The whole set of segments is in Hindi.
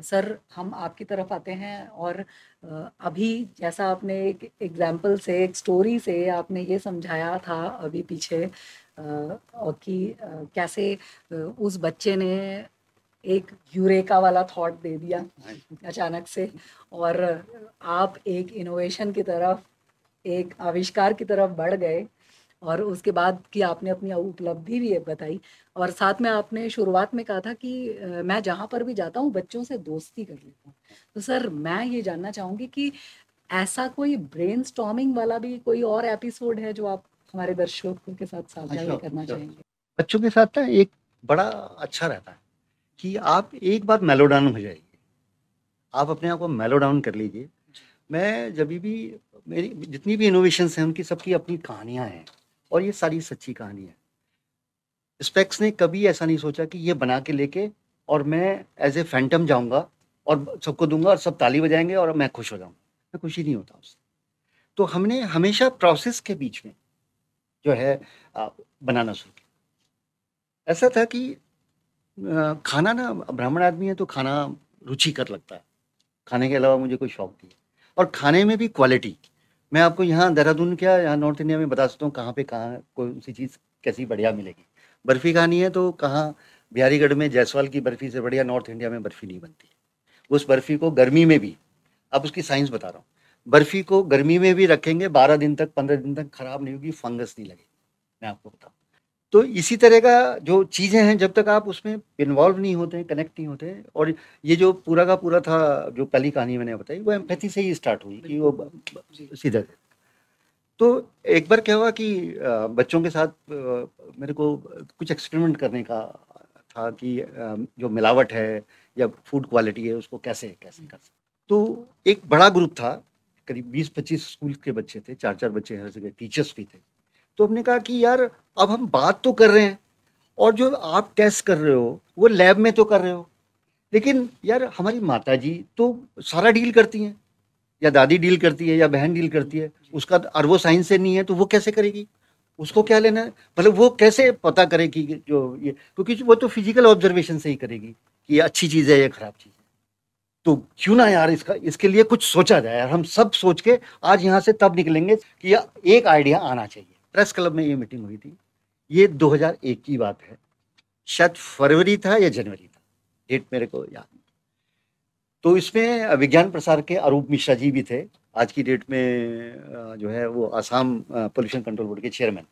सर हम आपकी तरफ आते हैं और अभी जैसा आपने एक एग्जाम्पल से एक स्टोरी से आपने ये समझाया था अभी पीछे और कि कैसे उस बच्चे ने एक यूरेका वाला थॉट दे दिया अचानक से और आप एक इनोवेशन की तरफ एक आविष्कार की तरफ बढ़ गए और उसके बाद कि आपने अपनी उपलब्धि भी बताई और साथ में आपने शुरुआत में कहा था कि मैं जहाँ पर भी जाता हूँ बच्चों से दोस्ती कर लेता हूँ। तो सर मैं ये जानना चाहूँगी कि ऐसा कोई ब्रेनस्टॉर्मिंग वाला भी कोई और एपिसोड है जो आप हमारे दर्शकों के साथ साझा अच्छा, करना चाहेंगे? बच्चों के साथ ना एक बड़ा अच्छा रहता है कि आप एक बार मेलो डाउन हो जाइए। आप अपने आप को मेलो डाउन कर लीजिए। मैं जभी भी मेरी जितनी भी इनोवेशंस हैं उनकी सबकी अपनी कहानियाँ हैं और ये सारी सच्ची कहानी है। स्पेक्स ने कभी ऐसा नहीं सोचा कि ये बना के लेके और मैं एज़ ए फैंटम जाऊँगा और सबको दूँगा और सब ताली बजाएँगे और मैं खुश हो जाऊँगा। मैं खुश ही नहीं होता उससे। तो हमने हमेशा प्रोसेस के बीच में जो है बनाना शुरू किया। ऐसा था कि खाना ना ब्राह्मण आदमी है तो खाना रुचिकर लगता है। खाने के अलावा मुझे कोई शौक नहीं है और खाने में भी क्वालिटी। मैं आपको यहाँ देहरादून क्या यहाँ नॉर्थ इंडिया में बता सकता हूँ कहाँ पे कहाँ कौन सी चीज़ कैसी बढ़िया मिलेगी। बर्फ़ी खानी है तो कहाँ बिहारीगढ़ में जायसवाल की बर्फ़ी से बढ़िया नॉर्थ इंडिया में बर्फ़ी नहीं बनती। उस बर्फ़ी को गर्मी में भी, अब उसकी साइंस बता रहा हूँ, बर्फ़ी को गर्मी में भी रखेंगे 12 दिन तक 15 दिन तक खराब नहीं होगी, फंगस नहीं लगेगी। मैं आपको बताऊँ। तो इसी तरह का जो चीज़ें हैं जब तक आप उसमें इन्वॉल्व नहीं होते हैं, कनेक्ट नहीं होते हैं और ये जो पूरा का पूरा था जो पहली कहानी मैंने बताई वो एम्पैथी से ही स्टार्ट हुई कि वो सीधा तो एक बार क्या हुआ कि बच्चों के साथ मेरे को कुछ एक्सपेरिमेंट करने का था कि जो मिलावट है या फूड क्वालिटी है उसको कैसे कैसे कर सकते। तो एक बड़ा ग्रुप था, करीब 20-25 स्कूल के बच्चे थे, 4-4 बच्चे हर जगह, टीचर्स भी थे। तो हमने कहा कि यार अब हम बात तो कर रहे हैं और जो आप टेस्ट कर रहे हो वो लैब में तो कर रहे हो, लेकिन यार हमारी माता जी तो सारा डील करती हैं या दादी डील करती है या बहन डील करती है, उसका और वो साइंस से नहीं है तो वो कैसे करेगी, उसको क्या लेना है, मतलब वो कैसे पता करेगी जो ये, क्योंकि वो तो फिजिकल ऑब्जर्वेशन से ही करेगी कि ये अच्छी चीज़ है या खराब चीज़ है। तो क्यों ना यार इसका इसके लिए कुछ सोचा जाए यार, हम सब सोच के आज यहाँ से तब निकलेंगे कि एक आइडिया आना चाहिए। प्रेस क्लब में ये मीटिंग हुई थी, ये 2001 की बात है, शायद फरवरी था या जनवरी था, डेट मेरे को याद नहीं। तो इसमें विज्ञान प्रसार के अरूप मिश्रा जी भी थे, आज की डेट में जो है वो आसाम पोल्यूशन कंट्रोल बोर्ड के चेयरमैन,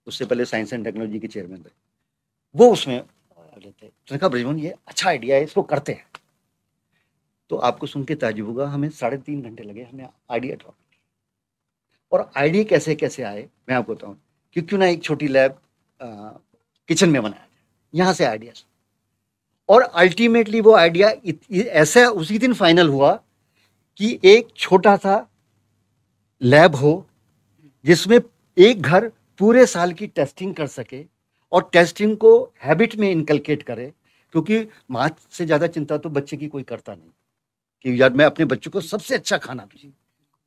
उससे पहले साइंस एंड टेक्नोलॉजी के चेयरमैन थे, वो उसमें थे। तो कहा ब्रजमोहन ये अच्छा आइडिया है, इसको करते हैं। तो आपको सुन के ताज्जुब होगा, हमें 3.5 घंटे लगे हमें आइडिया ड्रॉप। और आइडिया कैसे कैसे आए मैं आपको बताऊँ कि क्यों ना एक छोटी लैब किचन में बनाया जाए, यहाँ से आइडिया। और अल्टीमेटली वो आइडिया ऐसा उसी दिन फाइनल हुआ कि एक छोटा सा लैब हो जिसमें एक घर पूरे साल की टेस्टिंग कर सके और टेस्टिंग को हैबिट में इनकलकेट करे, क्योंकि माँ से ज़्यादा चिंता तो बच्चे की कोई करता नहीं कि यार मैं अपने बच्चों को सबसे अच्छा खाना दूँ,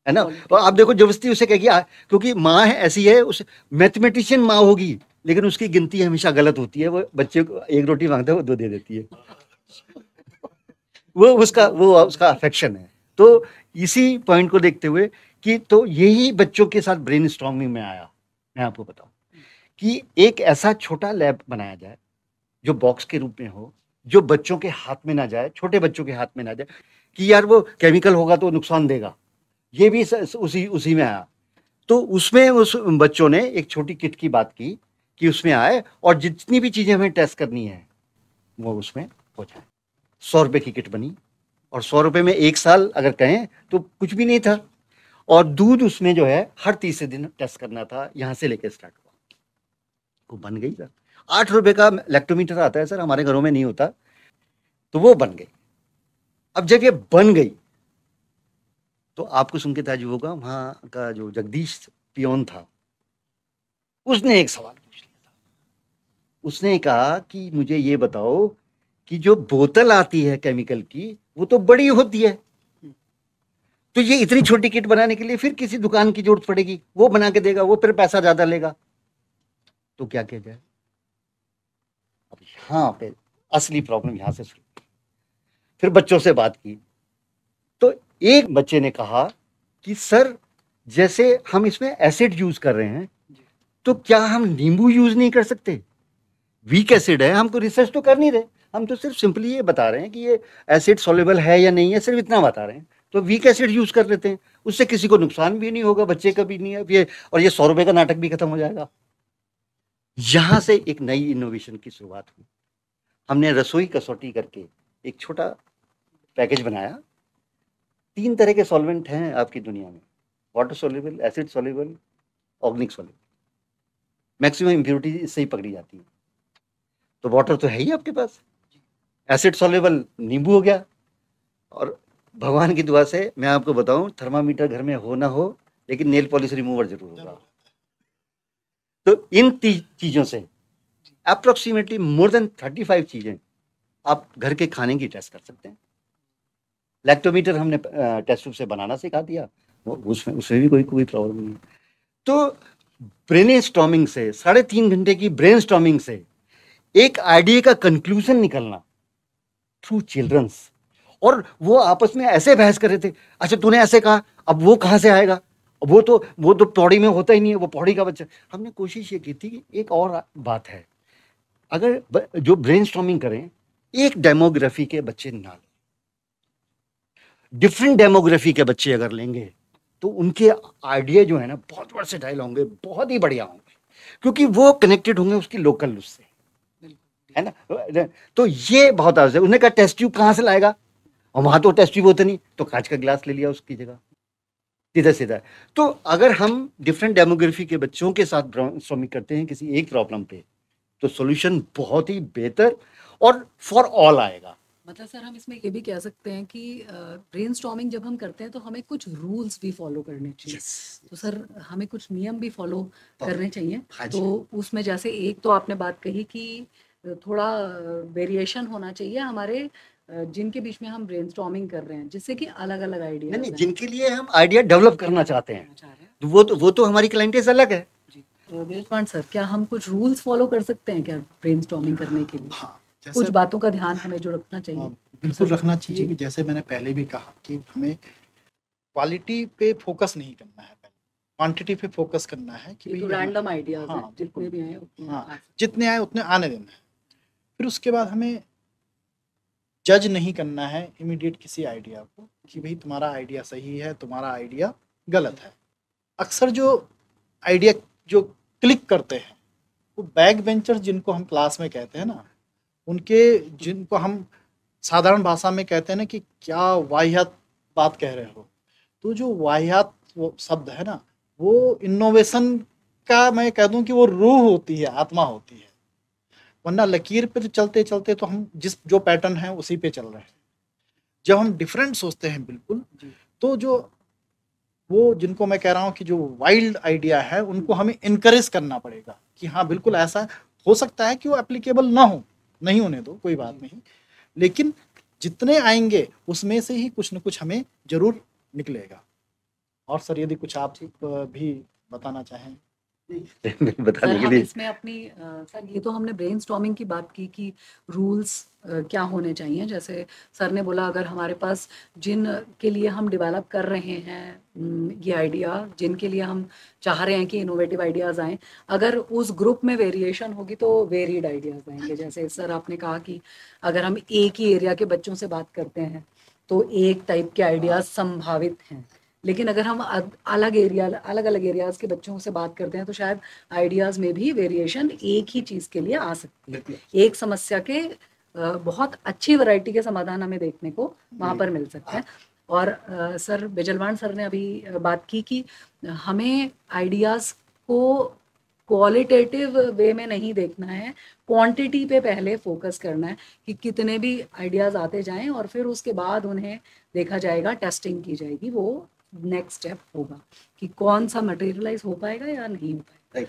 है ना। और आप देखो जबरदस्ती उसे कहेगी क्योंकि माँ है ऐसी है, उस मैथमेटिशियन माँ होगी लेकिन उसकी गिनती हमेशा गलत होती है, वो बच्चे को एक रोटी मांगता है वो दो दे देती है। वो उसका अफेक्शन है। तो इसी पॉइंट को देखते हुए कि तो यही बच्चों के साथ ब्रेनस्टॉर्मिंग में आया। मैं आपको बताऊं कि एक ऐसा छोटा लैब बनाया जाए जो बॉक्स के रूप में हो, जो बच्चों के हाथ में ना जाए, छोटे बच्चों के हाथ में ना जाए कि यार वो केमिकल होगा तो नुकसान देगा, ये भी उसी उसी में आया। तो उसमें उस बच्चों ने एक छोटी किट की बात की कि उसमें आए और जितनी भी चीजें हमें टेस्ट करनी है वो उसमें हो जाए। 100 रुपए की किट बनी और 100 रुपए में 1 साल अगर कहें तो कुछ भी नहीं था। और दूध उसमें जो है हर तीसरे दिन टेस्ट करना था, यहां से लेकर स्टार्ट हुआ। वो बन गई सर। 8 रुपए का लैक्टोमीटर आता है सर, हमारे घरों में नहीं होता, तो वो बन गई। अब जब ये बन गई तो आपको सुन के ताजुब होगा, वहां का जो जगदीश पियोन था उसने एक सवाल पूछ लिया था। उसने कहा कि मुझे ये बताओ कि जो बोतल आती है केमिकल की वो तो बड़ी होती है, तो ये इतनी छोटी किट बनाने के लिए फिर किसी दुकान की जरूरत पड़ेगी, वो बना के देगा, वो फिर पैसा ज्यादा लेगा, तो क्या किया जाए। अब यहाँ पे असली प्रॉब्लम यहाँ से शुरू। फिर बच्चों से बात की, तो एक बच्चे ने कहा कि सर जैसे हम इसमें एसिड यूज कर रहे हैं, तो क्या हम नींबू यूज नहीं कर सकते? वीक एसिड है, हमको रिसर्च तो कर नहीं रहे, हम तो सिर्फ सिंपली ये बता रहे हैं कि ये एसिड सॉल्युबल है या नहीं है, सिर्फ इतना बता रहे हैं, तो वीक एसिड यूज कर लेते हैं, उससे किसी को नुकसान भी नहीं होगा, बच्चे का भी नहीं है ये, और ये 100 रुपए का नाटक भी खत्म हो जाएगा। यहां से एक नई इनोवेशन की शुरुआत हुई। हमने रसोई कसौटी करके एक छोटा पैकेज बनाया। 3 तरह के सॉल्वेंट हैं आपकी दुनिया में, water soluble, acid soluble, organic soluble. Maximum impurity इससे ही पकड़ी जाती है। तो वाटर तो है ही आपके पास, एसिड सॉल्युबल नींबू हो गया, और भगवान की दुआ से मैं आपको बताऊं, थर्मामीटर घर में हो ना हो, लेकिन नेल पॉलिश रिमूवर जरूर होगा। तो इन चीजों से अप्रोक्सीमेटली मोर देन 35 चीजें आप घर के खाने की टेस्ट कर सकते हैं। लैक्टोमीटर हमने टेस्ट ट्यूब से बनाना सिखा दिया, उसमें भी कोई प्रॉब्लम नहीं। तो ब्रेनस्टॉर्मिंग से, 3.5 घंटे की ब्रेनस्टॉर्मिंग से एक आइडिया का कंक्लूजन निकलना थ्रू चिल्ड्रंस, और वो आपस में ऐसे बहस कर रहे थे, अच्छा तूने ऐसे कहा, अब वो कहां से आएगा, वो तो पौड़ी में होता ही नहीं है, वो पौड़ी का बच्चा। हमने कोशिश ये की थी कि एक और बात है, अगर जो ब्रेनस्टॉर्मिंग करें, एक डेमोग्राफी के बच्चे ना लें, डिफरेंट डेमोग्राफी के बच्चे अगर लेंगे तो उनके आइडिया जो है ना बहुत वर्सेटाइल होंगे, बहुत ही बढ़िया होंगे, क्योंकि वो कनेक्टेड होंगे उसकी लोकल उससे, है ना। तो ये बहुत आवश्यक है। उसने कहा टेस्ट ट्यूब कहां से लाएगा, और वहां तो टेस्ट ट्यूब होता नहीं, तो कांच का गिलास ले लिया उसकी जगह, सीधा सीधा। तो अगर हम डिफरेंट डेमोग्राफी के बच्चों के साथ ब्रेनस्टॉर्मिंग करते हैं किसी एक प्रॉब्लम पे, तो सॉल्यूशन बहुत ही बेहतर और फॉर ऑल आएगा। मतलब सर हम इसमें ये भी कह सकते हैं कि ब्रेनस्टॉर्मिंग जब हम करते हैं तो हमें कुछ रूल्स भी फॉलो करने चाहिए। तो सर हमें कुछ नियम भी फॉलो करने चाहिए। तो उसमें जैसे एक तो आपने बात कही कि थोड़ा वेरिएशन होना चाहिए हमारे जिनके बीच में हम ब्रेनस्टॉर्मिंग कर रहे हैं, जिससे कि अलग अलग आइडिया नहीं, जिनके लिए हम आइडिया डेवलप करना चाहते हैं, वो तो हमारी क्लाइंटेज अलग है। तो विजयपान सर, क्या हम कुछ रूल्स फॉलो कर सकते हैं क्या ब्रेनस्टॉर्मिंग करने के लिए? हाँ, कुछ बातों का ध्यान हमें जो रखना चाहिए। बिल्कुल रखना चाहिए कि जैसे मैंने पहले भी कहा कि हमें क्वालिटी पे फोकस नहीं करना है, क्वांटिटी पे फोकस करना है कि तो रैंडम आइडियाज हैं, हाँ, जितने भी आए उतने जितने आए उतने आने देना है। फिर उसके बाद हमें जज नहीं करना है इमीडिएट किसी आइडिया को कि भाई तुम्हारा आइडिया सही है, तुम्हारा आइडिया गलत है। अक्सर जो आइडिया जो क्लिक करते हैं वो बैक बेंचर्स जिनको हम क्लास में कहते हैं ना, उनके जिनको हम साधारण भाषा में कहते हैं ना कि क्या वाहियात बात कह रहे हो, तो जो वाहियात वो शब्द है ना, वो इनोवेशन का मैं कह दूं कि वो रूह होती है, आत्मा होती है। वरना लकीर पे तो चलते चलते तो हम जो पैटर्न है उसी पे चल रहे हैं। जब हम डिफरेंट सोचते हैं बिल्कुल, तो जो वो जिनको मैं कह रहा हूँ कि जो वाइल्ड आइडिया है उनको हमें इनकरेज करना पड़ेगा कि हाँ बिल्कुल ऐसा हो सकता है कि वो एप्लीकेबल ना हो, नहीं होने दो, कोई बात नहीं, लेकिन जितने आएंगे उसमें से ही कुछ न कुछ हमें जरूर निकलेगा। और सर यदि कुछ आप भी बताना चाहें। बताने के हम लिए इसमें अपनी सर ये तो हमने ब्रेनस्टॉर्मिंग की बात की कि रूल्स क्या होने चाहिए। जैसे सर ने बोला अगर हमारे पास जिन के लिए हम डेवलप कर रहे हैं ये आइडिया, जिनके लिए हम चाह रहे हैं कि इनोवेटिव आइडियाज़ आएँ, अगर उस ग्रुप में वेरिएशन होगी तो वेरिड आइडियाज़ आएंगे। जैसे सर आपने कहा कि अगर हम एक ही एरिया के बच्चों से बात करते हैं तो एक टाइप के आइडियाज़ संभावित हैं, लेकिन अगर हम अलग अलग एरियाज के बच्चों से बात करते हैं तो शायद आइडियाज में भी वेरिएशन एक ही चीज के लिए आ सकती है। एक समस्या के बहुत अच्छी वैरायटी के समाधान हमें देखने को वहां पर मिल सकते हैं। और सर बिजलवान सर ने अभी बात की कि हमें आइडियाज को क्वालिटेटिव वे में नहीं देखना है, क्वांटिटी पे पहले फोकस करना है कि कितने भी आइडियाज आते जाएं और फिर उसके बाद उन्हें देखा जाएगा, टेस्टिंग की जाएगी, वो नेक्स्ट स्टेप होगा कि कौन सा मटेरियलाइज हो पाएगा या नहीं हो पाएगा।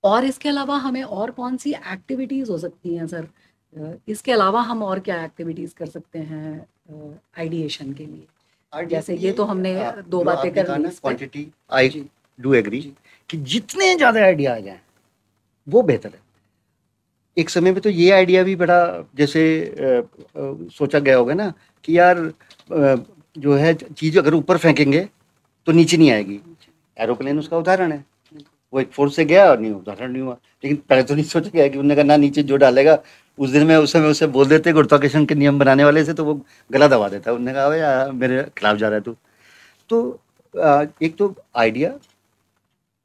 और इसके अलावा हमें और कौन सी एक्टिविटीज हो सकती हैं सर? इसके अलावा हम और क्या एक्टिविटीज कर सकते हैं आइडिएशन के लिए? जैसे ये तो हमने दो बातें कर ली। क्वांटिटी, आई डू एग्री कि जितने ज्यादा आइडिया आ जाए वो बेहतर है। एक समय पे तो ये आइडिया भी बड़ा जैसे सोचा गया होगा ना कि यार जो है चीज़ अगर ऊपर फेंकेंगे तो नीचे नहीं आएगी। एरोप्लेन उसका उदाहरण है। वो एक फोर्स से गया और नहीं उदाहरण नहीं हुआ। लेकिन पहले तो नहीं सोचा गया कि उन्होंने कहा ना नीचे जो डालेगा उस दिन में उस समय उसे बोल देते गुरुत्वाकर्षण के नियम बनाने वाले से तो वो गला दबा देता। उन्होंने कहा भाई मेरे खिलाफ जा रहा है तू। तो एक तो आइडिया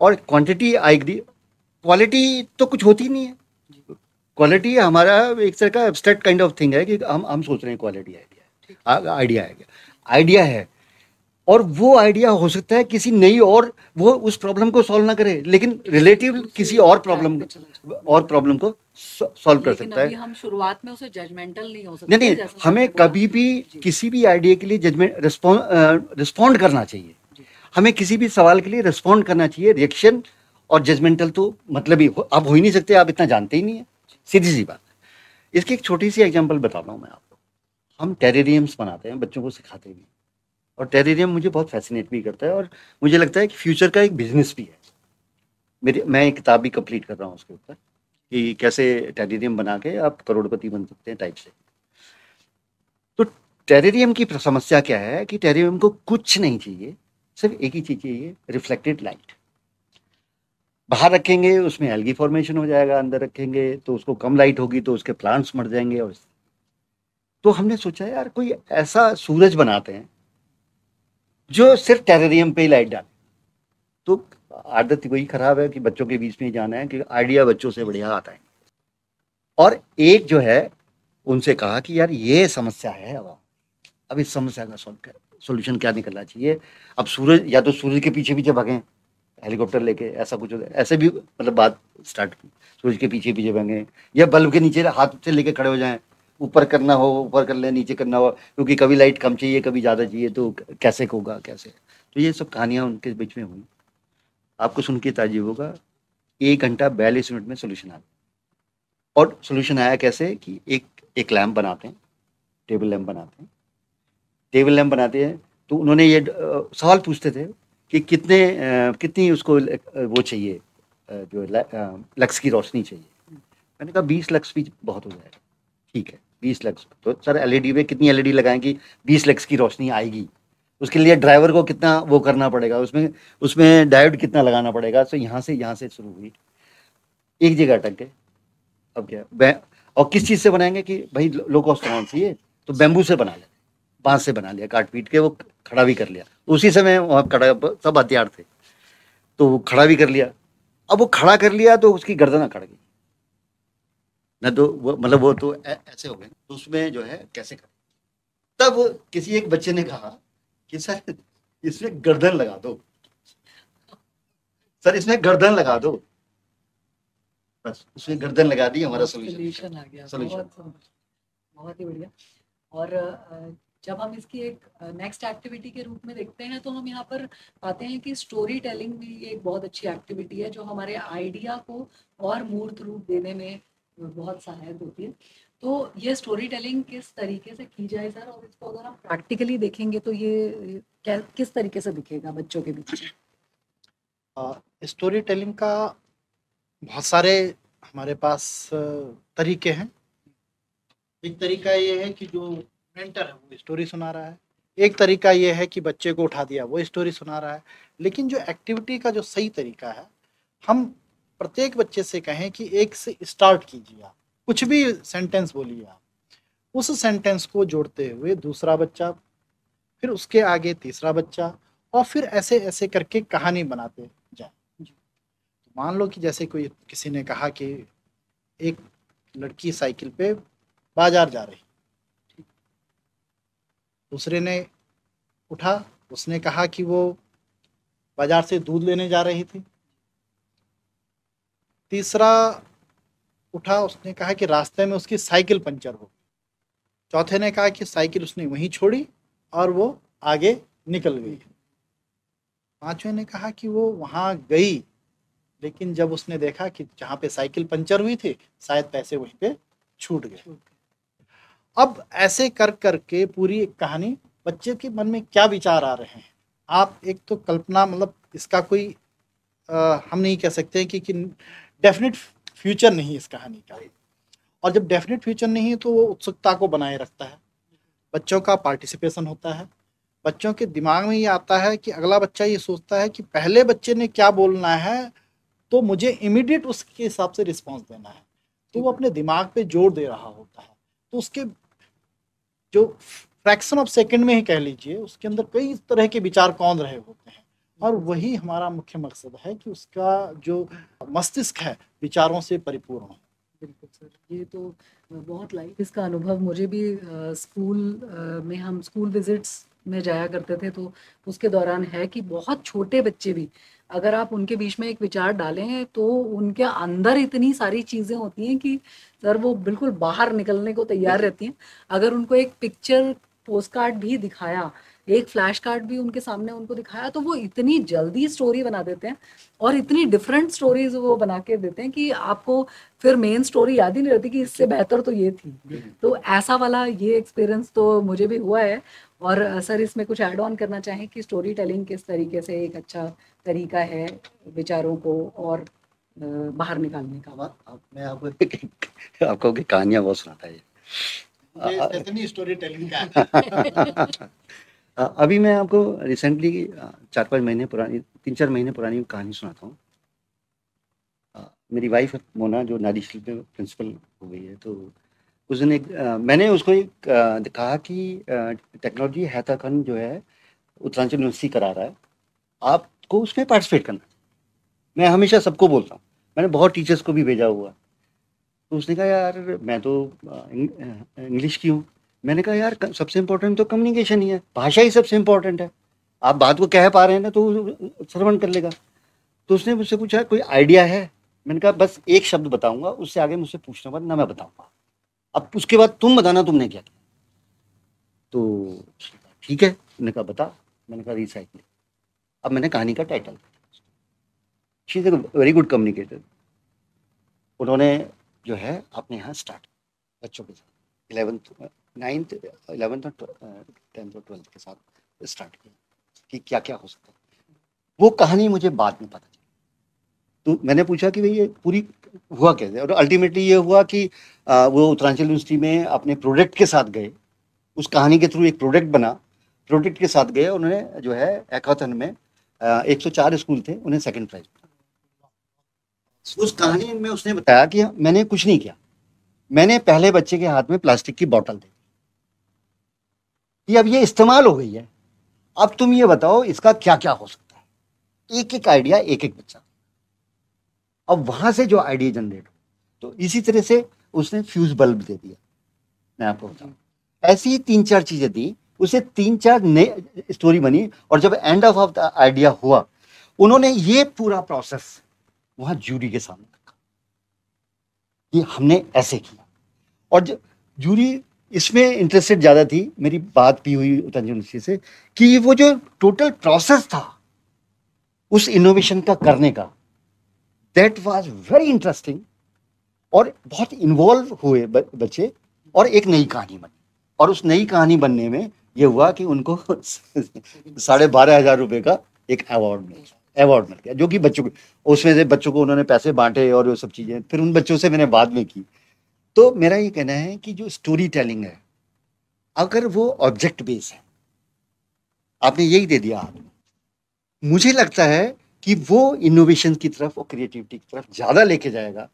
और क्वांटिटी आएगी, क्वालिटी तो कुछ होती नहीं है। क्वालिटी हमारा एक तरह का एब्स्ट्रैक्ट काइंड ऑफ थिंग है कि हम सोच रहे हैं क्वालिटी आइडिया आइडिया है, आइडिया है। और वो आइडिया हो सकता है किसी नई और वो उस प्रॉब्लम को सॉल्व ना करे लेकिन रिलेटिव किसी और प्रॉब्लम को सॉल्व कर लेकिन सकता है। अभी हम शुरुआत में उसे जजमेंटल नहीं हो नहीं सकते नहीं, जैसा हमें आपने बोला। कभी भी जी, किसी भी आइडिया के लिए जजमेंट रिस्पॉन्ड करना चाहिए। जी, हमें किसी भी सवाल के लिए रिस्पॉन्ड करना चाहिए। रिएक्शन और जजमेंटल तो मतलब ही आप हो ही नहीं सकते, आप इतना जानते ही नहीं है, सीधी सी बात। इसकी एक छोटी सी एग्जांपल बताता हूँ मैं आपको। हम टेरेरियम्स बनाते हैं, बच्चों को सिखाते भी, और टेरेरियम मुझे बहुत फैसिनेट भी करता है और मुझे लगता है कि फ्यूचर का एक बिजनेस भी है। मैं एक किताब भी कंप्लीट कर रहा हूँ उसके ऊपर कि कैसे टेरेरियम बना के आप करोड़पति बन सकते हैं टाइप से। तो टेरेरियम की समस्या क्या है कि टेरेरियम को कुछ नहीं चाहिए, सिर्फ एक ही चीज चाहिए, रिफ्लेक्टेड लाइट। बाहर रखेंगे उसमें एल्गी फॉर्मेशन हो जाएगा, अंदर रखेंगे तो उसको कम लाइट होगी तो उसके प्लांट्स मर जाएंगे। और तो हमने सोचा यार कोई ऐसा सूरज बनाते हैं जो सिर्फ टेरेरियम पे ही लाइट डाले। तो आदत वही खराब है कि बच्चों के बीच में ही जाना है कि आइडिया बच्चों से बढ़िया आता है। और एक जो है उनसे कहा कि यार ये समस्या है, अब इस समस्या का सोल्यूशन क्या निकलना चाहिए। अब सूरज, या तो सूरज के पीछे पीछे भागें हेलीकॉप्टर लेके, ऐसा कुछ ऐसे भी मतलब बात स्टार्ट की, सूरज के पीछे पीछे भागें, या बल्ब के नीचे हाथ से लेके खड़े हो जाएं, ऊपर करना हो ऊपर कर ले, नीचे करना हो, क्योंकि कभी लाइट कम चाहिए कभी ज़्यादा चाहिए तो कैसे होगा कैसे। तो ये सब कहानियाँ उनके बीच में हुई। आपको सुन के ताज्जुब होगा, 1 घंटा 42 मिनट में सोल्यूशन आ गया। और सोल्यूशन आया कैसे कि एक एक लैम्प बनाते हैं, टेबल लैम्प बनाते हैं। टेबल लैम्प बनाते हैं तो उन्होंने ये सवाल पूछते थे कि कितनी उसको वो चाहिए, जो लक्स की रोशनी चाहिए। मैंने कहा 20 लक्स भी बहुत हो जाएगा। ठीक है 20 लक्स, तो सर एलईडी में कितनी एलईडी लगाएं कि 20 लक्स की रोशनी आएगी। उसके लिए ड्राइवर को कितना वो करना पड़ेगा, उसमें उसमें डायोड कितना लगाना पड़ेगा। तो यहाँ से शुरू हुई, एक जगह अटक गए। अब क्या और किस चीज़ से बनाएंगे कि भाई लो कॉस्ट कौन सी है, तो बैम्बू से बना लेते, बांस से बना लिया, काट पीट के वो खड़ा भी कर लिया। उसी समय वहाँ खड़ा सब हथियार थे तो वो खड़ा भी कर लिया। अब वो खड़ा कर लिया तो उसकी गर्दन अकड़ गई ना, तो वो मतलब वो तो ऐसे हो गए। तो उसमें जो है कैसे करें, तब किसी एक बच्चे ने कहा कि सर इसमें गर्दन लगा दो, सर इसमें गर्दन लगा दो। बस उसमें गर्दन लगा दी, हमारा सोल्यूशन आ गया। सोल्यूशन। बहुत ही बढ़िया। और जब हम इसकी एक नेक्स्ट एक्टिविटी के रूप में देखते हैं तो हम यहाँ पर पाते हैं कि स्टोरी टेलिंग भी एक बहुत अच्छी एक्टिविटी है जो हमारे आइडिया को और मूर्त रूप देने में बहुत सहायक होती है। तो ये स्टोरी टेलिंग किस तरीके से की जाए सर, और इसको अगर हम प्रैक्टिकली देखेंगे तो ये किस तरीके से दिखेगा बच्चों के बीच में? स्टोरी टेलिंग का बहुत सारे हमारे पास तरीके हैं। एक तरीका ये है कि जो मेंटर है वो स्टोरी सुना रहा है, एक तरीका ये है कि बच्चे को उठा दिया वो स्टोरी सुना रहा है। लेकिन जो एक्टिविटी का जो सही तरीका है, हम प्रत्येक बच्चे से कहें कि एक से स्टार्ट कीजिए, आप कुछ भी सेंटेंस बोलिए, आप उस सेंटेंस को जोड़ते हुए दूसरा बच्चा, फिर उसके आगे तीसरा बच्चा, और फिर ऐसे ऐसे करके कहानी बनाते जाए। मान लो कि जैसे कोई किसी ने कहा कि एक लड़की साइकिल पे बाजार जा रही, दूसरे ने उठा, उसने कहा कि वो बाजार से दूध लेने जा रही थी, तीसरा उठा, उसने कहा कि रास्ते में उसकी साइकिल पंचर हो गई, चौथे ने कहा कि साइकिल उसने वहीं छोड़ी और वो आगे निकल गई, पांचवें ने कहा कि वो वहां गई लेकिन जब उसने देखा कि जहाँ पे साइकिल पंचर हुई थी शायद पैसे वहीं पे छूट गए। अब ऐसे कर करके पूरी एक कहानी, बच्चे के मन में क्या विचार आ रहे हैं, आप एक तो कल्पना, मतलब इसका कोई हम नहीं कह सकते कि डेफिनेट फ्यूचर नहीं इस कहानी का, और जब डेफिनेट फ्यूचर नहीं है तो वो उत्सुकता को बनाए रखता है, बच्चों का पार्टिसिपेशन होता है, बच्चों के दिमाग में ये आता है कि अगला बच्चा ये सोचता है कि पहले बच्चे ने क्या बोलना है तो मुझे इमीडिएट उसके हिसाब से रिस्पॉन्स देना है, तो वो अपने दिमाग पे जोर दे रहा होता है। तो उसके जो फ्रैक्शन ऑफ सेकंड में ही कह लीजिए उसके अंदर कई तरह के विचार कौन रहे होते हैं, और वही हमारा मुख्य मकसद है कि उसका जो मस्तिष्क है विचारों से परिपूर्ण हो। बिल्कुल सर, ये तो बहुत लाइफ इसका अनुभव मुझे भी स्कूल में हम स्कूल विजिट्स में जाया करते थे, तो उसके दौरान है कि बहुत छोटे बच्चे भी अगर आप उनके बीच में एक विचार डालें तो उनके अंदर इतनी सारी चीज़ें होती हैं कि सर वो बिल्कुल बाहर निकलने को तैयार रहती हैं। अगर उनको एक पिक्चर पोस्ट कार्ड भी दिखाया, एक फ्लैश कार्ड भी उनके सामने उनको दिखाया, तो वो इतनी जल्दी स्टोरी बना देते हैं और इतनी डिफरेंट स्टोरीज वो बना के देते हैं कि आपको फिर मेन स्टोरी याद ही नहीं रहती कि इससे बेहतर तो ये थी। तो ऐसा वाला ये एक्सपीरियंस तो मुझे भी हुआ है। और सर इसमें कुछ ऐड ऑन करना चाहें कि स्टोरी टेलिंग किस तरीके से एक अच्छा तरीका है विचारों को और बाहर निकालने का। मैं आपको कहानियां बहुत सुनाता है इतनी स्टोरी टेलिंग का अभी मैं आपको रिसेंटली 4-5 महीने पुरानी 3-4 महीने पुरानी कहानी सुनाता हूँ। मेरी वाइफ मोना जो नारी शिल्प में प्रिंसिपल हो गई है, तो उस दिन मैंने उसको कहा कि टेक्नोलॉजी हैकाथन जो है उत्तरांचल यूनिवर्सिटी करा रहा है, आपको उसमें पार्टिसिपेट करना। मैं हमेशा सबको बोलता हूँ, मैंने बहुत टीचर्स को भी भेजा हुआ। तो उसने कहा यार मैं तो इंग्लिश की हूँ। मैंने कहा यार सबसे इम्पोर्टेंट तो कम्युनिकेशन ही है, भाषा ही सबसे इम्पोर्टेंट है। आप बात को कह पा रहे हैं ना तो श्रवण कर लेगा। तो उसने मुझसे पूछा कोई आइडिया है? मैंने कहा बस एक शब्द बताऊंगा, उससे आगे मुझसे पूछने बाद ना मैं बताऊंगा, अब उसके बाद तुम बताना तुमने क्या किया। तो ठीक है, मैंने कहा बता। मैंने कहा रिसाइकलिंग। अब मैंने कहानी का title, she is a very good communicator. उन्होंने जो है अपने यहाँ स्टार्ट बच्चों के साथ 11th 9th 11th और 10th और 12th के साथ स्टार्ट किया कि क्या क्या हो सकता है। वो कहानी मुझे बाद में पता चली। तो मैंने पूछा कि भाई ये पूरी हुआ कैसे, और अल्टीमेटली ये हुआ कि वो उत्तरांचल यूनिवर्सिटी में अपने प्रोडक्ट के साथ गए। उस कहानी के थ्रू एक प्रोडक्ट बना, प्रोडक्ट के साथ गए। उन्होंने जो है हैकाथन में 104 स्कूल थे, उन्हें सेकंड प्राइज मिला। उस कहानी में उसने बताया कि मैंने कुछ नहीं किया, मैंने पहले बच्चे के हाथ में प्लास्टिक की बोतल दी कि अब ये इस्तेमाल हो गई है, अब तुम ये बताओ इसका क्या क्या हो सकता है। एक एक आइडिया एक एक बच्चा, अब वहां से जो आइडिया जनरेट हो। तो इसी तरह से उसने फ्यूज बल्ब दे दिया, मैं आपको बताऊं। ऐसी ही 3-4 चीजें दी, उसे 3-4 नई स्टोरी बनी। और जब एंड ऑफ द आइडिया हुआ, उन्होंने ये पूरा प्रोसेस वहां जूरी के सामने रखा कि हमने ऐसे किया। और जूरी इसमें इंटरेस्टेड ज्यादा थी, मेरी बात भी हुई उत्तरांचल यूनिवर्सिटी से कि वो जो टोटल प्रोसेस था उस इनोवेशन का करने का, दैट वाज वेरी इंटरेस्टिंग। और बहुत इन्वॉल्व हुए बच्चे, और एक नई कहानी बनी। और उस नई कहानी बनने में ये हुआ कि उनको 12,500 रुपए का एक अवार्ड मिल गया, जो कि बच्चों को, उसमें से बच्चों को उन्होंने पैसे बांटे और वो सब चीजें फिर उन बच्चों से मैंने बाद में की। तो मेरा ये कहना है कि जो स्टोरी टेलिंग है, अगर वो ऑब्जेक्ट बेस है, आपने यही दे दिया हाथ में, मुझे लगता है कि वो इनोवेशन की तरफ और क्रिएटिविटी की तरफ ज्यादा लेके जाएगा।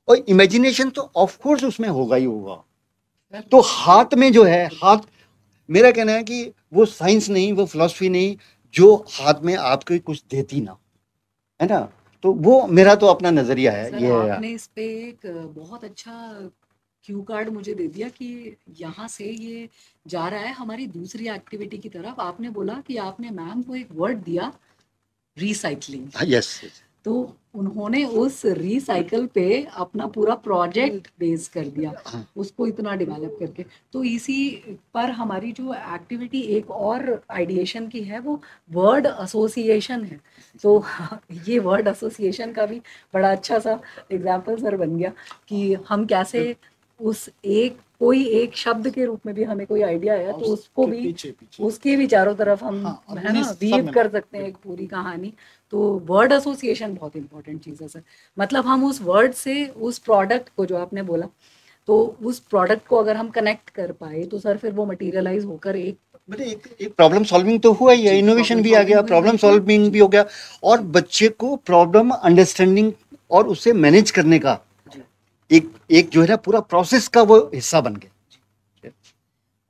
और इमेजिनेशन तो ऑफ कोर्स उसमें होगा ही होगा। तो हाथ में जो है, हाथ, मेरा कहना है कि वो साइंस नहीं, वो फिलॉसफी नहीं जो हाथ में आपको कुछ देती ना, है ना। तो वो मेरा तो अपना नजरिया है। सर ये आपने इस पे एक बहुत अच्छा क्यू कार्ड मुझे दे दिया कि यहाँ से ये जा रहा है हमारी दूसरी एक्टिविटी की तरफ। आपने बोला कि आपने मैम को एक वर्ड दिया, रिसाइकलिंग। यस। तो उन्होंने उस रिसाइकल पे अपना पूरा प्रोजेक्ट बेस कर दिया, उसको इतना डेवलप करके। तो इसी पर हमारी जो एक्टिविटी एक और आइडिएशन की है वो वर्ड एसोसिएशन है। तो ये वर्ड एसोसिएशन का भी बड़ा अच्छा सा एग्जाम्पल सर बन गया कि हम कैसे उस कोई एक शब्द के रूप में भी हमें कोई आइडिया है तो उसको भी उसके भी चारों तरफ हम है ना वीव कर सकते हैं एक पूरी कहानी। तो वर्ड एसोसिएशन बहुत इंपॉर्टेंट चीज़ है सर। मतलब हम उस वर्ड से उस प्रोडक्ट को, जो आपने बोला तो उस प्रोडक्ट को अगर हम कनेक्ट कर पाए तो सर फिर वो मटेरियलाइज होकर एक मतलब एक प्रॉब्लम सॉल्विंग तो हुआ ही है, जी, इनोवेशन प्रॉब्लम भी आ गया, सॉल्विंग हुआ, प्रॉब्लम बिल्कुल सॉल्विंग भी हो गया, और बच्चे को प्रॉब्लम अंडरस्टैंडिंग और उसे मैनेज करने का जी। एक एक जो है ना पूरा प्रोसेस का वो हिस्सा बन गया।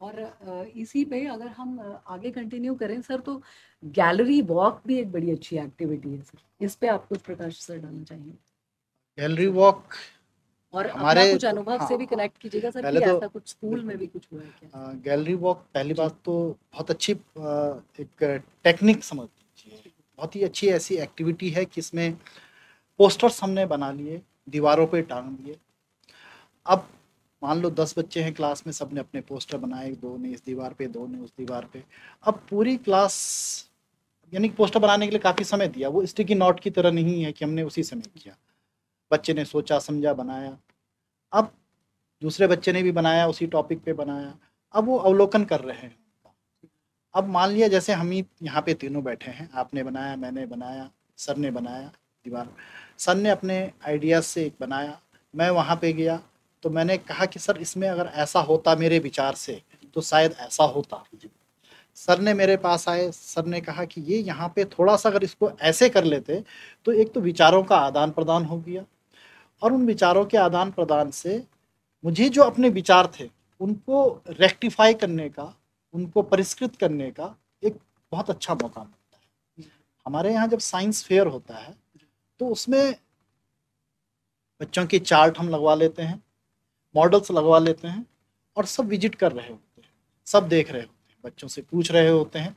और इसी पे अगर हम आगे कंटिन्यू करें सर, तो गैलरी वॉक भी एक बड़ी अच्छी एक्टिविटी है सर, इस पे आप कुछ प्रकाश सर डालना चाहेंगे? गैलरी वॉक और अपना हमारे कुछ अनुभव हाँ, से भी कनेक्ट कीजिएगा सर पहले कि तो ऐसा कुछ स्कूल में भी कुछ हुआ है क्या? गैलरी वॉक पहली जी। बात तो बहुत अच्छी एक टेक्निक समझ लीजिए, बहुत ही अच्छी ऐसी एक्टिविटी है कि इसमें पोस्टर्स हमने बना लिए, दीवारों पे टांग दिए। अब मान लो 10 बच्चे हैं क्लास में, सबने अपने पोस्टर बनाए, दो ने इस दीवार पे, दो ने उस दीवार पे। अब पूरी क्लास, यानी कि पोस्टर बनाने के लिए काफ़ी समय दिया, वो स्टिकी नोट की तरह नहीं है कि हमने उसी समय किया। बच्चे ने सोचा समझा बनाया, अब दूसरे बच्चे ने भी बनाया, उसी टॉपिक पे बनाया, अब वो अवलोकन कर रहे हैं। अब मान लिया जैसे हम ही यहाँ पे तीनों बैठे हैं, आपने बनाया, मैंने बनाया, सर ने बनाया दीवार, सर ने अपने आइडियाज़ से एक बनाया, मैं वहाँ पे गया तो मैंने कहा कि सर इसमें अगर ऐसा होता मेरे विचार से तो शायद ऐसा होता। सर ने मेरे पास आए, सर ने कहा कि ये यहाँ पे थोड़ा सा अगर इसको ऐसे कर लेते तो एक तो विचारों का आदान प्रदान हो गया, और उन विचारों के आदान प्रदान से मुझे जो अपने विचार थे उनको रेक्टिफाई करने का, उनको परिष्कृत करने का एक बहुत अच्छा मौका मिलता है। हमारे यहाँ जब साइंस फेयर होता है तो उसमें बच्चों की चार्ट हम लगवा लेते हैं, मॉडल्स लगवा लेते हैं, और सब विजिट कर रहे होते हैं, सब देख रहे होते हैं, बच्चों से पूछ रहे होते हैं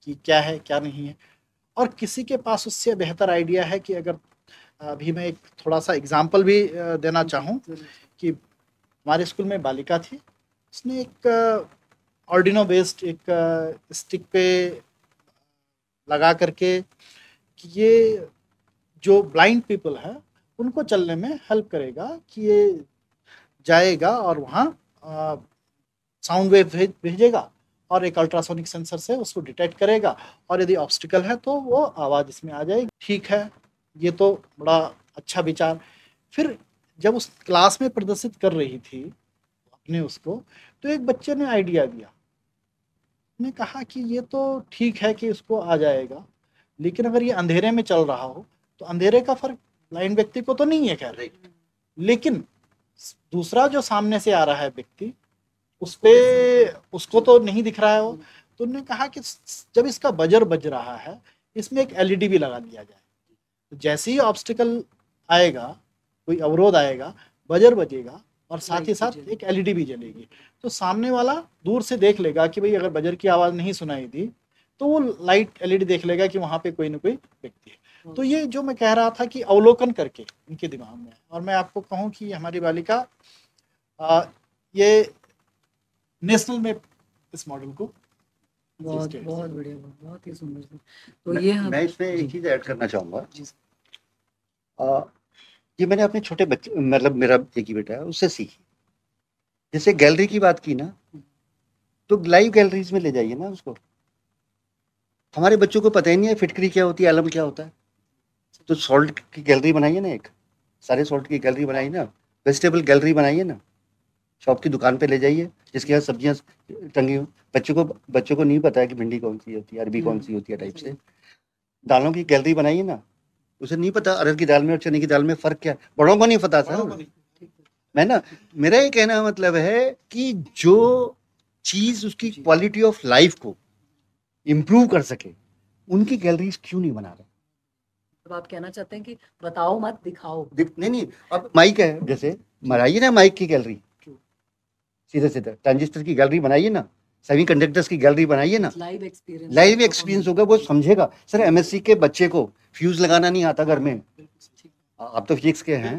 कि क्या है क्या नहीं है। और किसी के पास उससे बेहतर आइडिया है कि अगर अभी मैं एक थोड़ा सा एग्जाम्पल भी देना चाहूँ कि हमारे स्कूल में बालिका थी, उसने एक ऑर्डिनो बेस्ड एक स्टिक पे लगा करके कि ये जो ब्लाइंड पीपल है उनको चलने में हेल्प करेगा, कि ये जाएगा और वहाँ साउंड वेव भेजेगा और एक अल्ट्रासोनिक सेंसर से उसको डिटेक्ट करेगा, और यदि ऑब्स्टिकल है तो वो आवाज़ इसमें आ जाएगी। ठीक है, ये तो बड़ा अच्छा विचार। फिर जब उस क्लास में प्रदर्शित कर रही थी अपने उसको, तो एक बच्चे ने आइडिया दिया, ने कहा कि ये तो ठीक है कि इसको आ जाएगा, लेकिन अगर ये अंधेरे में चल रहा हो तो अंधेरे का फर्क ब्लाइंड व्यक्ति को तो नहीं है, खैर, लेकिन दूसरा जो सामने से आ रहा है व्यक्ति, उस पे उसको तो नहीं दिख रहा है वो। तो उन्होंने कहा कि जब इसका बजर बज रहा है, इसमें एक एलईडी भी लगा दिया जाए, तो जैसे ही ऑब्स्टिकल आएगा, कोई अवरोध आएगा, बजर बजेगा और साथ ही साथ एक एलईडी भी जलेगी, तो सामने वाला दूर से देख लेगा कि भाई अगर बजर की आवाज़ नहीं सुनाई दी तो वो लाइट एलईडी देख लेगा कि वहाँ पे कोई ना कोई व्यक्ति है। तो ये जो मैं कह रहा था कि अवलोकन करके उनके दिमाग में, और मैं आपको कहूँ कि हमारी बालिका ये नेशनल में इस मॉडल को बहुत बहुत बढ़िया, बहुत ही सुंदर सर। तो मैं इसमें एक चीज़ ऐड करना चाहूँगा। जी ये मैंने अपने छोटे बच्चे, मतलब मेरा एक ही बेटा है, उससे सीखी। जैसे गैलरी की बात की ना, तो लाइव गैलरीज में ले जाइए ना उसको। हमारे बच्चों को पता ही नहीं है फिटकरी क्या होती है, आलम क्या होता है। तो सॉल्ट की गैलरी बनाइए ना, एक सारे सॉल्ट की गैलरी बनाइए ना, वेजिटेबल गैलरी बनाइए ना, शॉप की दुकान पे ले जाइए जिसके यहाँ सब्जियाँ टंगी हो। बच्चों को नहीं पता है कि भिंडी कौन सी होती है, अरबी कौन सी होती है, टाइप से। दालों की गैलरी बनाइए ना, उसे नहीं पता अरहर की दाल में और चने की दाल में फ़र्क क्या है, बड़ों को नहीं पता सर। मैं ना, मेरा ये कहना मतलब है कि जो चीज़ उसकी क्वालिटी ऑफ लाइफ को इम्प्रूव कर सके, उनकी गैलरीज क्यों नहीं बना रहे। तो आप कहना चाहते हैं कि बताओ मत दिखाओ। नहीं, अब माइक है, जैसे बनाइए ना माइक की गैलरी, सीधे सीधे ट्रांजिस्टर की गैलरी बनाइए ना, सेमी कंडक्टर्स की गैलरी बनाइए ना, लाइव एक्सपीरियंस होगा, वो समझेगा। सर एमएससी के बच्चे को फ्यूज लगाना नहीं आता घर में, आप तो फिजिक्स के हैं,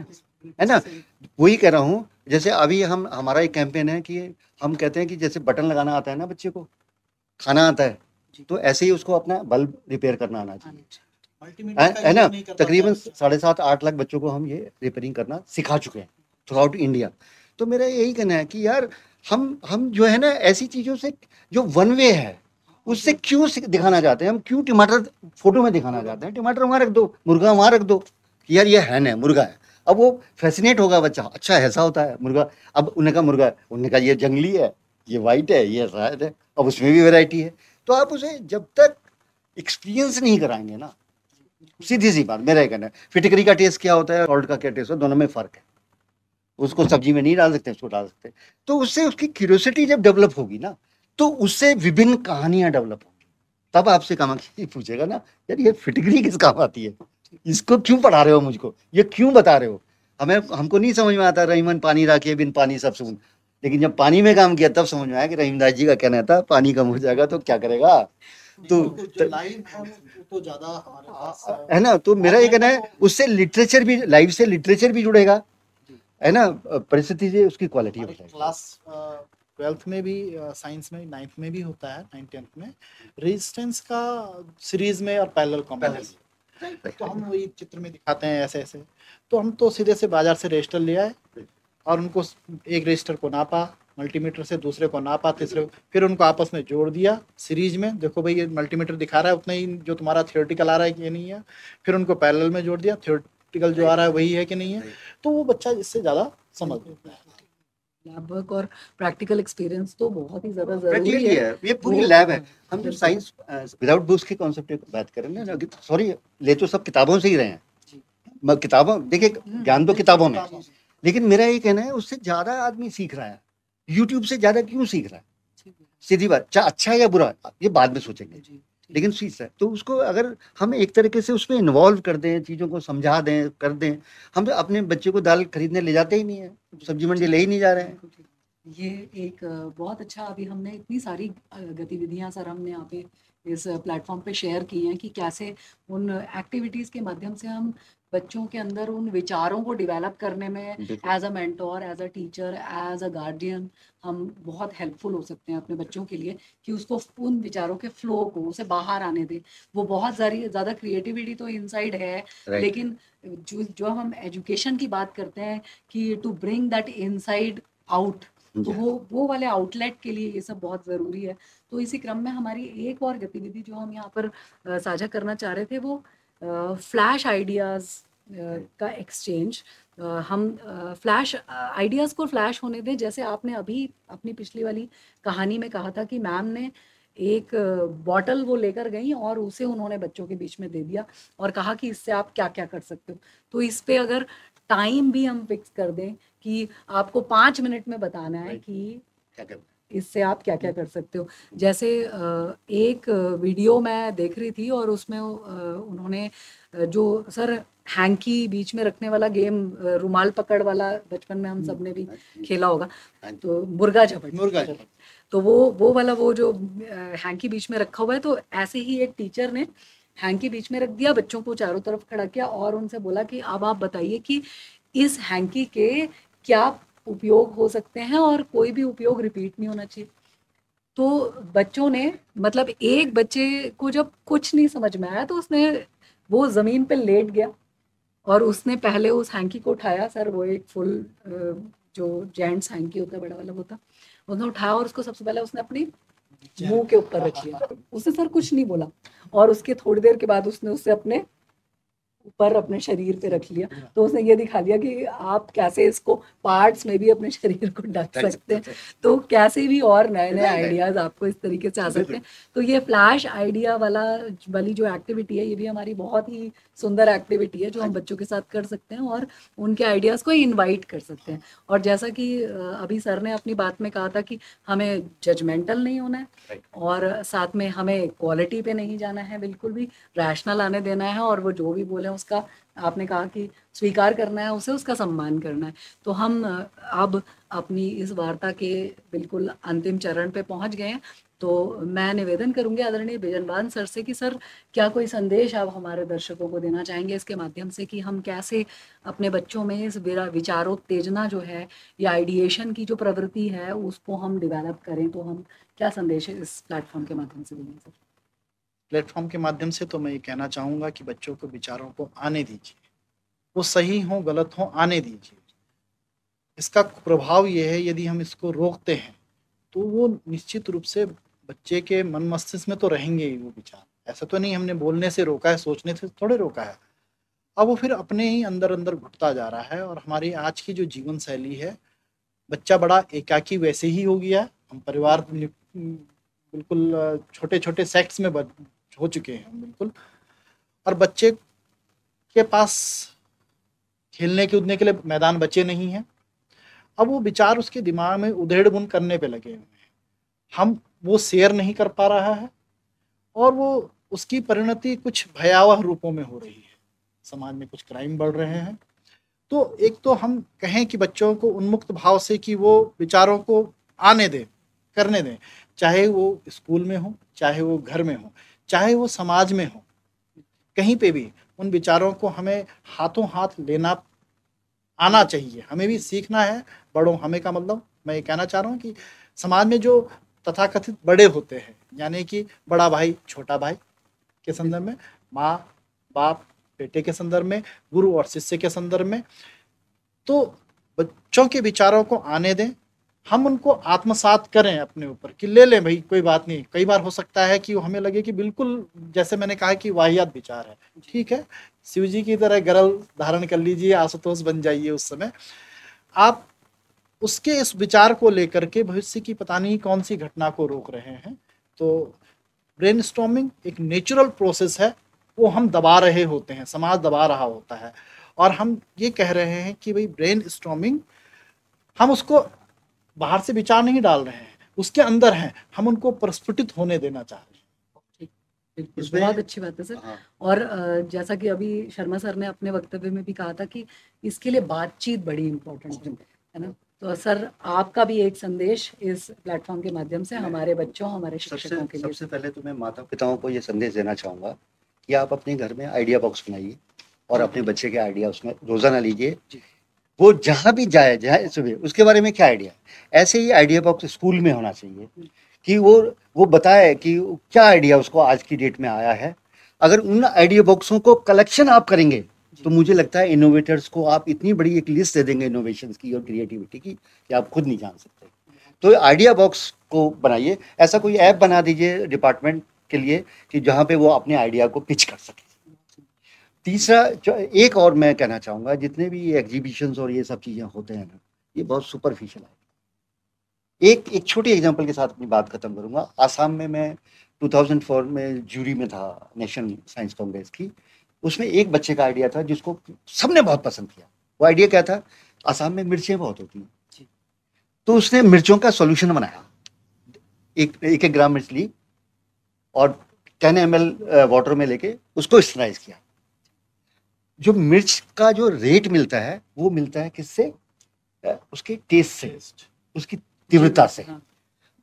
है ना। वही कह रहा हूँ, जैसे अभी हमारा एक कैंपेन है कि हम कहते हैं कि जैसे बटन लगाना आता है ना बच्चे को, खाना आता है, तो ऐसे ही उसको अपना बल्ब रिपेयर करना आना चाहिए, है ना। तकरीबन 7.5-8 लाख बच्चों को हम ये रिपेयरिंग करना सिखा चुके हैं थ्रू आउट इंडिया। तो मेरा यही कहना है कि यार हम जो है ना, ऐसी चीज़ों से जो वन वे है उससे क्यों दिखाना चाहते हैं, हम क्यों टमाटर फोटो में दिखाना चाहते हैं। टमाटर वहाँ रख दो, मुर्गा वहाँ रख दो, यार ये है ना मुर्गा है, अब वो फैसिनेट होगा बच्चा, अच्छा ऐसा होता है मुर्गा, अब उन्होंने कहा ये जंगली है, ये वाइट है, ये ऐसा है, अब उसमें भी वैरायटी है। तो आप उसे जब तक एक्सपीरियंस नहीं कराएंगे ना, सीधी सी बात मेरा कहना है, फिटकरी का टेस्ट क्या होता है, सॉल्ट का क्या टेस्ट होता है, दोनों में फर्क है। उसको सब्जी में नहीं डाल सकते, उसको डाल सकते। तो उससे उसकी क्यूरियोसिटी जब डेवलप होगी ना, तो उससे विभिन्न कहानियां डेवलप होंगी। तब आपसे कामाक्षी पूछेगा ना, यार ये फिटकरी किस काम आती है, इसको क्यों पढ़ा रहे हो मुझको, ये क्यों बता रहे हो हमको नहीं समझ में आता। रहीमन पानी राखिए बिन पानी सब सुन। लेकिन जब पानी में काम किया तब समझ में आया कि रहीमदास जी का कहना था पानी कम हो जाएगा तो क्या करेगा। तो जो लाइव है वो तो ज्यादा हमारे पास है ना, तो मेरा ये कहना है उससे लिटरेचर भी, लाइव से लिटरेचर भी जुड़ेगा, है ना, परिस्थिति से उसकी क्वालिटी हो जाएगी। क्लास 12th में भी, साइंस में 9th में भी होता है, 9th 10th में रेजिस्टेंस का सीरीज में और पैरेलल कॉम्बिनेशन। तो हम वही चित्र में दिखाते हैं ऐसे ऐसे। तो हम तो सीधे से बाजार से रजिस्टर ले आए और उनको एक रजिस्टर को नापा, मल्टीमीटर से दूसरे को नापा, तीसरे, फिर उनको आपस में जोड़ दिया सीरीज में, देखो भाई ये मल्टीमीटर दिखा रहा है उतना ही जो तुम्हारा थियोरेटिकल आ रहा है कि नहीं है। फिर उनको पैरेलल में जोड़ दिया, थियोरेटिकल जो आ रहा है वही है कि नहीं है। तो वो बच्चा इससे ज़्यादा समझ लेता है। लैब वर्क और प्रैक्टिकल एक्सपीरियंस तो बहुत ही ज्यादा जरूरी प्रैक्टिकली है। है, ये पूरी लैब है। हम जो साइंस विदाउट बुक्स के कॉन्सेप्ट की बात करें ना, सॉरी, ले तो सब किताबों से ही रहे हैं, किताबों, देखिए ज्ञान तो किताबों में है। लेकिन मेरा ये कहना है उससे ज्यादा आदमी सीख रहा है, यूट्यूब से ज्यादा क्यों सीख रहा है, सीधी बात, चाहे अच्छा है या बुरा ये बाद में सोचेंगे, लेकिन सीख रहा है। तो उसको अगर हम एक तरीके से उसमें इन्वॉल्व कर दें, चीज़ों को समझा दें, कर दें। हम तो अपने बच्चे को दाल खरीदने ले जाते ही नहीं है, सब्जी मंडी ले ही नहीं जा रहे हैं। ये एक बहुत अच्छा, अभी हमने इतनी सारी गतिविधियां सर हमने यहाँ पे इस प्लेटफॉर्म पे शेयर की हैं कि कैसे उन एक्टिविटीज़ के माध्यम से हम बच्चों के अंदर उन विचारों को डेवलप करने में as a mentor, as a teacher, as a guardian हम बहुत हेल्पफुल हो सकते हैं अपने बच्चों के लिए, कि उसको उन विचारों के फ्लो को उसे बाहर आने दें। वो बहुत ज़्यादा क्रिएटिविटी तो इनसाइड है, लेकिन जो हम एजुकेशन की बात करते हैं कि to bring that inside out, तो वो वाले आउटलेट के लिए ये सब बहुत ज़रूरी है। तो इसी क्रम में हमारी एक और गतिविधि जो हम यहाँ पर साझा करना चाह रहे थे वो फ्लैश आइडियाज़ का एक्सचेंज। हम फ्लैश आइडियाज़ को फ्लैश होने दें, जैसे आपने अभी अपनी पिछली वाली कहानी में कहा था कि मैम ने एक बॉटल वो लेकर गई और उसे उन्होंने बच्चों के बीच में दे दिया और कहा कि इससे आप क्या क्या कर सकते हो। तो इस पे अगर टाइम भी हम फिक्स कर दें कि आपको 5 मिनट में बताना है कि इससे आप क्या क्या कर सकते हो। जैसे एक वीडियो मैं देख रही थी और उसमें उन्होंने जो सर हैंकी बीच में रखने वाला गेम, रुमाल पकड़ वाला, बचपन में हम सब ने भी खेला होगा, तो मुर्गा झपट, तो वो वाला वो जो हैंकी बीच में रखा हुआ है, तो ऐसे ही एक टीचर ने हैंकी बीच में रख दिया, बच्चों को चारों तरफ खड़ा किया और उनसे बोला कि अब आप बताइए कि इस हैंकी के क्या उपयोग हो सकते हैं और कोई भी उपयोग रिपीट नहीं होना चाहिए। तो बच्चों ने, मतलब एक बच्चे को जब कुछ नहीं समझ में आया तो उसने वो ज़मीन पे लेट गया और उसने पहले उस हैंकी को उठाया, सर वो एक फुल जो जेंट्स हैंकी होता है बड़ा वाला होता, उसने उठाया और उसको सबसे पहले उसने अपनी मुंह के ऊपर रख लिया। उसने सर कुछ नहीं बोला और उसके थोड़ी देर के बाद उसने उससे अपने ऊपर अपने शरीर पे रख लिया। तो उसने ये दिखा दिया कि आप कैसे इसको पार्ट्स में भी अपने शरीर को ढक सकते हैं, तो कैसे भी और नए नए आइडियाज आपको इस तरीके से आ सकते हैं। तो ये फ्लैश आइडिया वाली जो एक्टिविटी है, ये भी हमारी बहुत ही सुंदर एक्टिविटी है जो हम बच्चों के साथ कर सकते हैं और उनके आइडियाज को इनवाइट कर सकते हैं। और जैसा कि अभी सर ने अपनी बात में कहा था कि हमें जजमेंटल नहीं होना है और साथ में हमें क्वालिटी पे नहीं जाना है, बिल्कुल भी रैशनल आने देना है और वो जो भी बोले उसका, आपने कहा कि स्वीकार करना है उसे, उसका सम्मान करना है। तो हम अब अपनी इस वार्ता के बिल्कुल अंतिम चरण पे पहुंच गए हैं। तो मैं निवेदन करूंगी आदरणीय बिजनबान सर से कि सर क्या कोई संदेश आप हमारे दर्शकों को देना चाहेंगे इसके माध्यम से कि हम कैसे अपने बच्चों में इस विचारोत्तेजना जो है या आइडिएशन की जो प्रवृत्ति है उसको हम डेवलप करें। तो हम क्या संदेश इस प्लेटफॉर्म के माध्यम से देंगे सर? प्लेटफॉर्म के माध्यम से तो मैं ये कहना चाहूँगा कि बच्चों को विचारों को आने दीजिए, वो सही हो गलत हो आने दीजिए। इसका प्रभाव ये है, यदि हम इसको रोकते हैं तो वो निश्चित रूप से बच्चे के मन मस्तिष्क में तो रहेंगे ही वो विचार। ऐसा तो नहीं हमने बोलने से रोका है, सोचने से थोड़े रोका है। अब वो फिर अपने ही अंदर अंदर घुटता जा रहा है। और हमारी आज की जो जीवन शैली है, बच्चा बड़ा एकाकी वैसे ही हो गया है। हम परिवार बिल्कुल छोटे छोटे सेक्ट्स में हो चुके हैं बिल्कुल। और बच्चे के पास खेलने कूदने के लिए मैदान बचे नहीं हैं। अब वो विचार उसके दिमाग में उधेड़ बुन करने पे लगे हुए हैं। हम वो शेयर नहीं कर पा रहा है और वो उसकी परिणति कुछ भयावह रूपों में हो रही है। समाज में कुछ क्राइम बढ़ रहे हैं। तो एक तो हम कहें कि बच्चों को उन्मुक्त भाव से कि वो विचारों को आने दें, करने दें, चाहे वो स्कूल में हो, चाहे वो घर में हो, चाहे वो समाज में हो, कहीं पे भी उन विचारों को हमें हाथों हाथ लेना आना चाहिए। हमें भी सीखना है बड़ों, हमें का मतलब मैं ये कहना चाह रहा हूँ कि समाज में जो तथाकथित बड़े होते हैं, यानी कि बड़ा भाई छोटा भाई के संदर्भ में, माँ बाप बेटे के संदर्भ में, गुरु और शिष्य के संदर्भ में, तो बच्चों के विचारों को आने दें। हम उनको आत्मसात करें अपने ऊपर कि ले लें भाई, कोई बात नहीं। कई बार हो सकता है कि हमें लगे कि बिल्कुल जैसे मैंने कहा कि वाहियात विचार है, ठीक है, शिव जी की तरह गरल धारण कर लीजिए, आशुतोष बन जाइए। उस समय आप उसके इस विचार को लेकर के भविष्य की पता नहीं कौन सी घटना को रोक रहे हैं। तो ब्रेनस्टॉर्मिंग एक नेचुरल प्रोसेस है, वो हम दबा रहे होते हैं, समाज दबा रहा होता है। और हम ये कह रहे हैं कि भाई ब्रेनस्टॉर्मिंग, हम उसको बाहर से विचार नहीं डाल रहे हैं, उसके अंदर हैं, हम उनको प्रस्फुटित होने देना चाह रहे हैं। बिल्कुल, बहुत अच्छी बात है सर। हाँ, और जैसा कि अभी शर्मा सर ने अपने वक्तव्य में भी कहा था कि इसके लिए बातचीत बड़ी इम्पोर्टेंट है ना। तो सर आपका भी एक संदेश इस प्लेटफॉर्म के माध्यम से हमारे बच्चों, हमारे शिक्षकों के लिए। सबसे पहले तो मैं माता पिताओं को ये संदेश देना चाहूँगा कि आप अपने घर में आइडिया बॉक्स बनाइए और अपने बच्चे के आइडिया उसमें रोजाना लीजिए। वो जहाँ भी जाए सुबह उसके बारे में क्या आइडिया, ऐसे ही आइडिया बॉक्स स्कूल में होना चाहिए कि वो बताए कि क्या आइडिया उसको आज की डेट में आया है। अगर उन आइडिया बॉक्सों को कलेक्शन आप करेंगे तो मुझे लगता है इनोवेटर्स को आप इतनी बड़ी एक लिस्ट दे देंगे इनोवेशंस की और क्रिएटिविटी की कि आप खुद नहीं जान सकते। तो आइडिया बॉक्स को बनाइए, ऐसा कोई ऐप बना दीजिए डिपार्टमेंट के लिए कि जहाँ पे वो अपने आइडिया को पिच कर सके। तीसरा एक और मैं कहना चाहूँगा, जितने भी एग्जीबिशंस और ये सब चीज़ें होते हैं ना, ये बहुत सुपरफिशियल है। एक छोटी एग्जांपल के साथ अपनी बात खत्म करूँगा। आसाम में मैं 2004 में जूरी में था नेशनल साइंस कांग्रेस की। उसमें एक बच्चे का आइडिया था जिसको सबने बहुत पसंद किया। वो आइडिया क्या था, आसाम में मिर्चें बहुत होती हैं, तो उसने मिर्चों का सॉल्यूशन बनाया। एक ग्राम मिर्च ली और 10 ml वाटर में लेके उसको स्टराइज किया। जो मिर्च का जो रेट मिलता है वो मिलता है किससे, उसके टेस्ट से, उसकी तीव्रता से।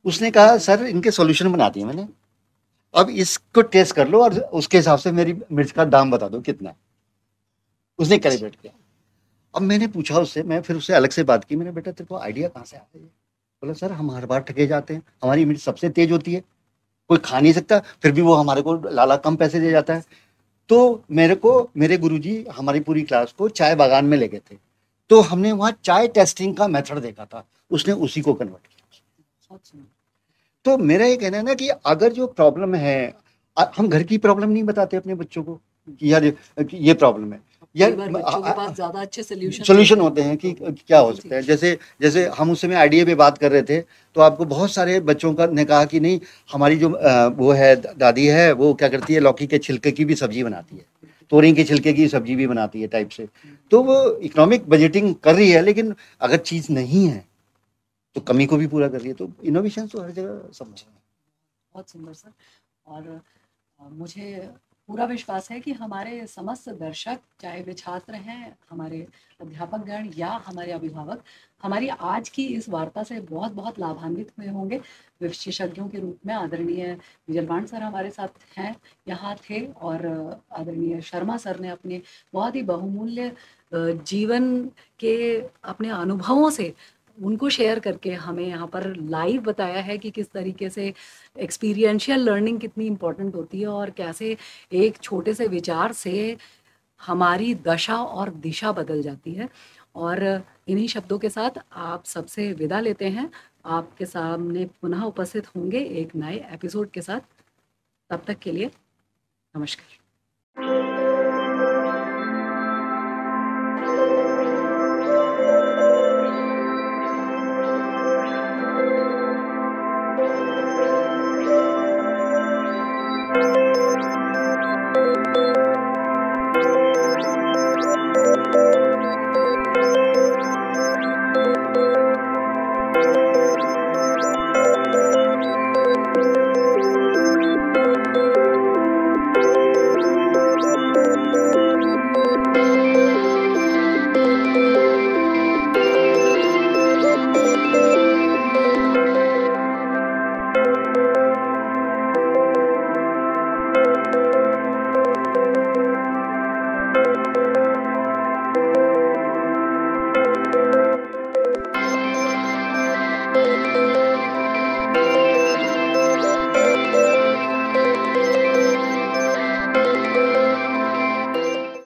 उसने कहा सर इनके सॉल्यूशन बना दिए मैंने, अब इसको टेस्ट कर लो और उसके हिसाब से मेरी मिर्च का दाम बता दो कितना। उसने कैलिब्रेट किया। अब मैंने पूछा उससे, मैं फिर उससे अलग से बात की, मैंने बेटा तेरे को आइडिया कहाँ से आता है? बोला सर हम हर बार ठगे जाते हैं, हमारी मिर्च सबसे तेज होती है, कोई खा नहीं सकता, फिर भी वो हमारे को लाला कम पैसे दे जाता है। तो मेरे गुरुजी हमारी पूरी क्लास को चाय बागान में ले गए थे, तो हमने वहाँ चाय टेस्टिंग का मेथड देखा था, उसने उसी को कन्वर्ट किया। तो मेरा ये कहना है ना कि अगर जो प्रॉब्लम है, हम घर की प्रॉब्लम नहीं बताते अपने बच्चों को कि यार ये प्रॉब्लम है, यार बच्चों के पास ज्यादा अच्छे सोल्यूशन होते हैं कि क्या हो सकता है। जैसे हम उस समय आइडिया पे बात कर रहे थे, तो आपको बहुत सारे बच्चों का ने कहा कि नहीं हमारी जो वो है दादी है, वो क्या करती है लौकी के छिलके की भी सब्जी बनाती है, तोरी के छिलके की सब्जी भी बनाती है टाइप से। तो वो इकोनॉमिक बजटिंग कर रही है, लेकिन अगर चीज़ नहीं है तो कमी को भी पूरा कर रही है। तो इनोवेशन तो हर जगह संभव है। बहुत सुंदर सर। और मुझे पूरा विश्वास है कि हमारे समस्त दर्शक, चाहे वे छात्र हैं, हमारे अध्यापकगण या हमारे अभिभावक, हमारी आज की इस वार्ता से बहुत बहुत लाभान्वित हुए होंगे। विशेषज्ञों के रूप में आदरणीय विजलवाण सर हमारे साथ हैं, यहाँ थे, और आदरणीय शर्मा सर ने अपने बहुत ही बहुमूल्य जीवन के अपने अनुभवों से उनको शेयर करके हमें यहाँ पर लाइव बताया है कि किस तरीके से एक्सपीरियंशियल लर्निंग कितनी इम्पोर्टेंट होती है और कैसे एक छोटे से विचार से हमारी दशा और दिशा बदल जाती है। और इन्हीं शब्दों के साथ आप सबसे विदा लेते हैं। आपके सामने पुनः उपस्थित होंगे एक नए एपिसोड के साथ। तब तक के लिए नमस्कार।